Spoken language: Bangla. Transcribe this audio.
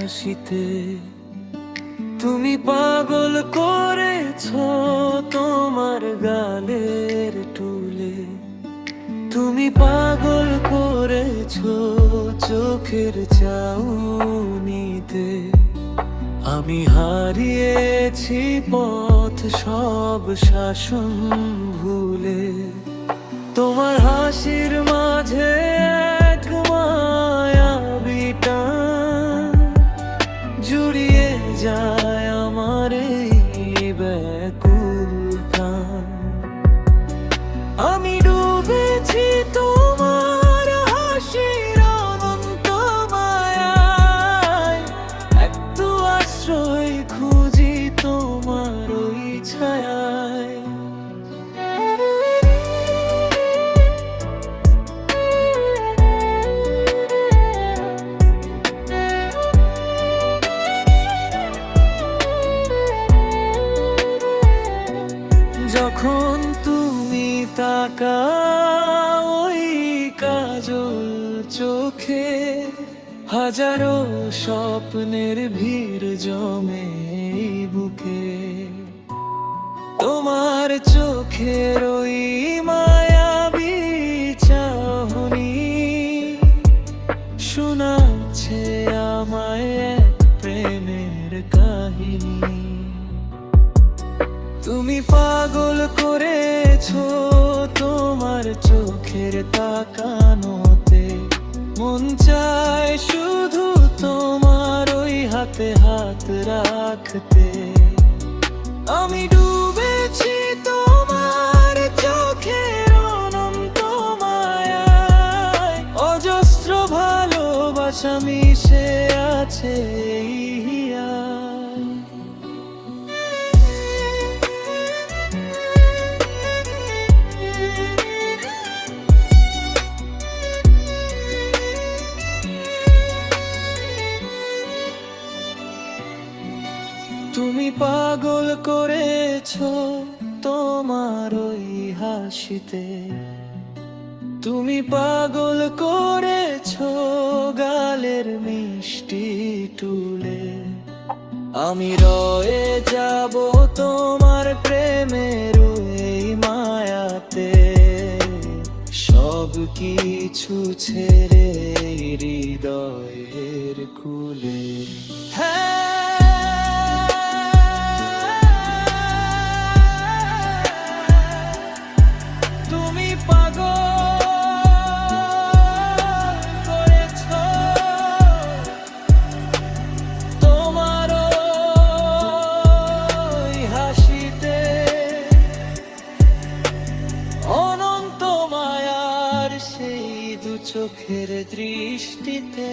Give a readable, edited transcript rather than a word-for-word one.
হাসিতে। তুমি পাগল করেছ তোমার গালের টুলে, তুমি পাগল করেছ চোখের চাউনিতে। আমি হারিয়েছি পথ সব শাসন ভুলে, তোমার হাসির মাঝে এক মায়াবী টান জুড়িয়ে যায় আমার এই ব্যাকুল প্রাণ। আমি ডুবেছি তোমার হাসির অনন্ত মায়ায়, একটু আশ্রয় খুঁজি তোমার ওই ছায়ায়। যখন তুমি তাকাও ওই কাজল চোখে, হাজারো স্বপ্নের ভিড় জমে এই বুকে। তোমার চোখের ওই মায়াবী চাহনি শোনাচ্ছে আমায় এক প্রেমের কাহিনী। তুমি পাগল করেছো তোমার চোখের তাকানোতে, মন চায় শুধু তোমার ওই হাতে হাত রাখতে। আমি ডুবেছি তোমার চোখের অনন্ত মায়ায়, অজস্র ভালোবাসা মিশে আছে এই হিয়ায়। তুমি পাগল করেছো তোমার ওই হাসিতে, তুমি পাগল করেছো গালের মিষ্টি টুলে। আমি রয়ে যাব তোমার প্রেমের এই মায়াতে, সব কিছু ছেড়ে হৃদয়ের খুলে। তুমি পাগল করেছো তোমার ওই হাসিতে, অনন্ত মায়ার সেই দু চোখের দৃষ্টিতে।